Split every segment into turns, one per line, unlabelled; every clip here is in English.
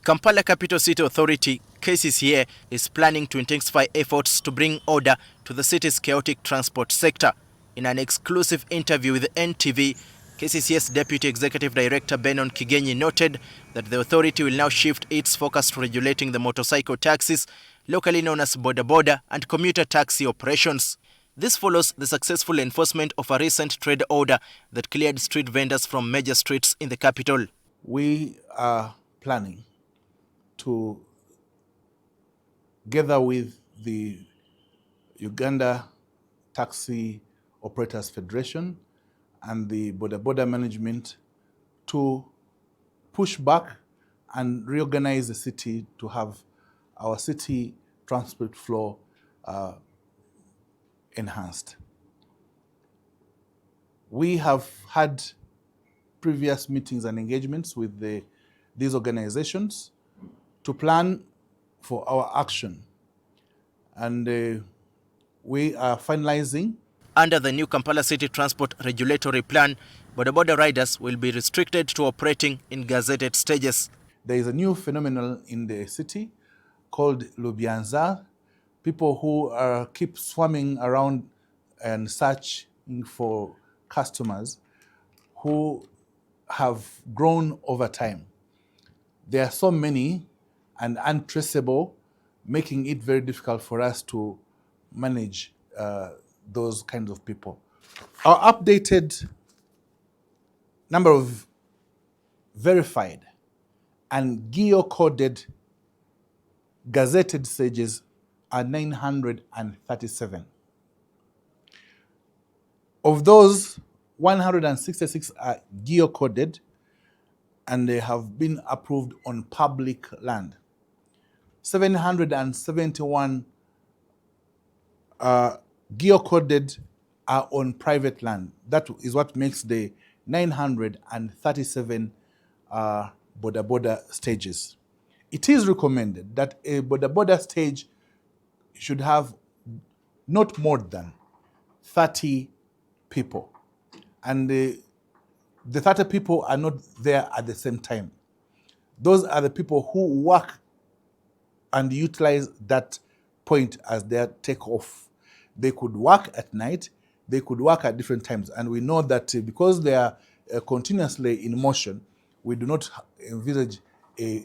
Kampala Capital City Authority, KCCA, is planning to intensify efforts to bring order to the city's chaotic transport sector. In an exclusive interview with NTV, KCCA's Deputy Executive Director Benon Kigenyi noted that the authority will now shift its focus to regulating the motorcycle taxis, locally known as Boda, and commuter taxi operations. This follows the successful enforcement of a recent trade order that cleared street vendors from major streets in the capital.
We are planning to, together with the Uganda Taxi Operators Federation and the Boda management, to push back and reorganize the city to have our city transport flow enhanced. We have had previous meetings and engagements with these organizations to plan for our action, and we are finalizing.
Under the new Kampala City Transport Regulatory Plan, Boda riders will be restricted to operating in gazetted stages.
There is a new phenomenon in the city called Lubianza, people who keep swarming around and searching for customers who have grown over time. There are so many and untraceable, making it very difficult for us to manage those kinds of people. Our updated number of verified and geo-coded gazetted stages are 937. Of those, 166 are geo-coded and they have been approved on public land. 771 geo-coded are on private land. That is what makes the 937 Boda stages. It is recommended that a Boda stage should have not more than 30 people. And the 30 people are not there at the same time. Those are the people who work and utilize that point as their takeoff. They could work at night, they could work at different times. And we know that because they are continuously in motion, we do not envisage a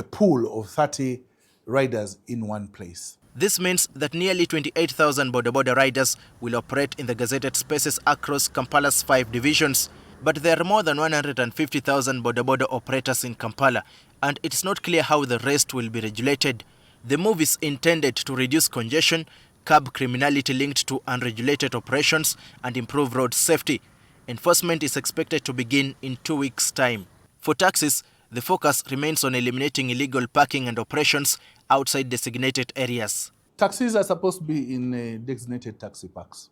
pool of 30 riders in one place.
This means that nearly 28,000 Boda riders will operate in the gazetted spaces across Kampala's 5 divisions. But there are more than 150,000 Boda operators in Kampala, and it's not clear how the rest will be regulated. The move is intended to reduce congestion, curb criminality linked to unregulated operations, and improve road safety. Enforcement is expected to begin in 2 weeks' time. For taxis, the focus remains on eliminating illegal parking and operations outside designated areas.
Taxis are supposed to be in designated taxi parks,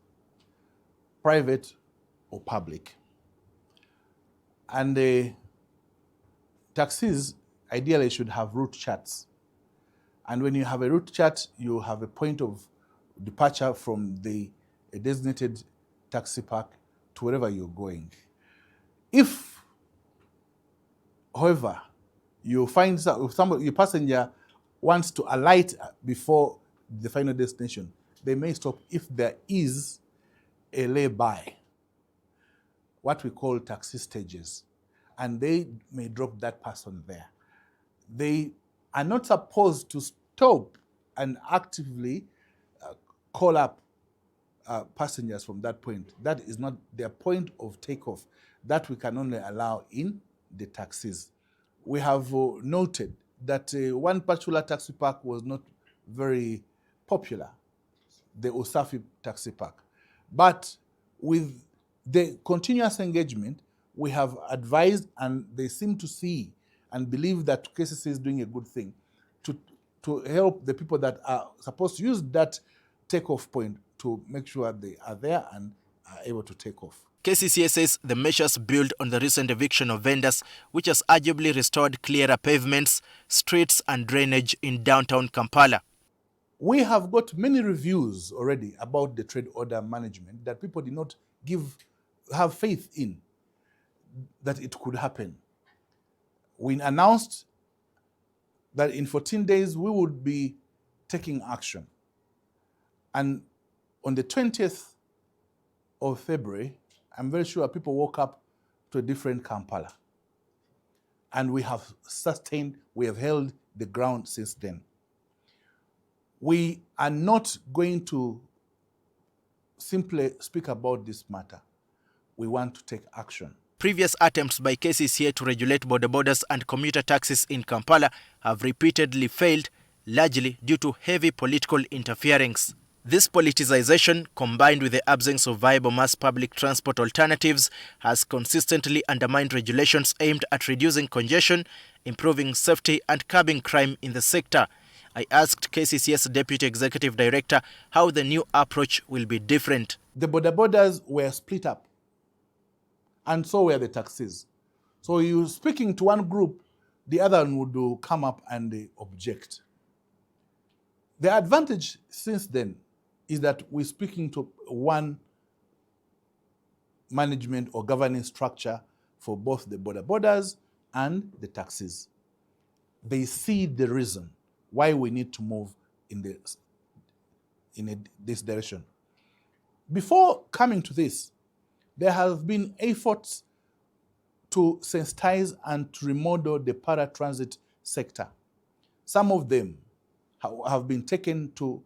private or public. And the taxis ideally should have route charts. And when you have a route chart, you have a point of departure from the designated taxi park to wherever you're going. If, however, you find your passenger wants to alight before the final destination, they may stop if there is a lay-by, what we call taxi stages, and they may drop that person there. They are not supposed to stop and actively call up passengers from that point. That is not their point of takeoff. That we can only allow in the taxis. We have noted that one particular taxi park was not very popular, the Usafi taxi park. But with the continuous engagement, we have advised, and they seem to see and believe that KCCA is doing a good thing to help the people that are supposed to use that takeoff point to make sure they are there and are able to take off.
KCCA says the measures build on the recent eviction of vendors, which has arguably restored clearer pavements, streets and drainage in downtown Kampala.
We have got many reviews already about the trade order management that people did not have faith in that it could happen. We announced that in 14 days we would be taking action. And on the 20th of February, I'm very sure people woke up to a different Kampala. And we have held the ground since then. We are not going to simply speak about this matter. We want to take action.
Previous attempts by KCCA to regulate border borders and commuter taxis in Kampala have repeatedly failed, largely due to heavy political interference. This politicization, combined with the absence of viable mass public transport alternatives, has consistently undermined regulations aimed at reducing congestion, improving safety and curbing crime in the sector. I asked KCCA's Deputy Executive Director how the new approach will be different.
The border borders were split up, and so were the taxis. So you speaking to one group, the other one would come up and object. The advantage since then is that we're speaking to one management or governing structure for both the border borders and the taxis. They see the reason why we need to move in this direction. Before coming to this, there have been efforts to sensitize and to remodel the paratransit sector. Some of them have been taken to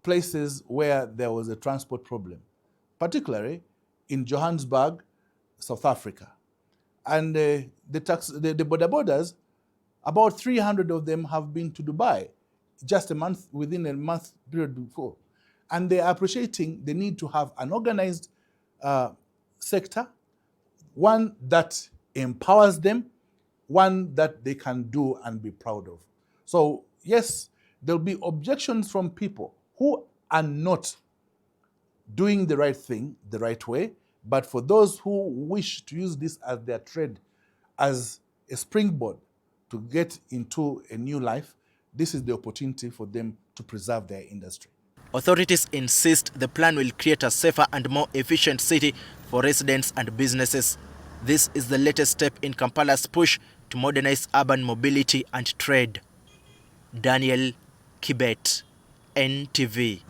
places where there was a transport problem, particularly in Johannesburg, South Africa. And the border borders, about 300 of them have been to Dubai within a month period before. And they are appreciating the need to have an organized sector, one that empowers them, one that they can do and be proud of. So yes, there'll be objections from people who are not doing the right thing the right way, but for those who wish to use this as their trade, as a springboard to get into a new life, this is the opportunity for them to preserve their industry.
Authorities insist the plan will create a safer and more efficient city for residents and businesses. This is the latest step in Kampala's push to modernize urban mobility and trade. Daniel, Kibet, NTV.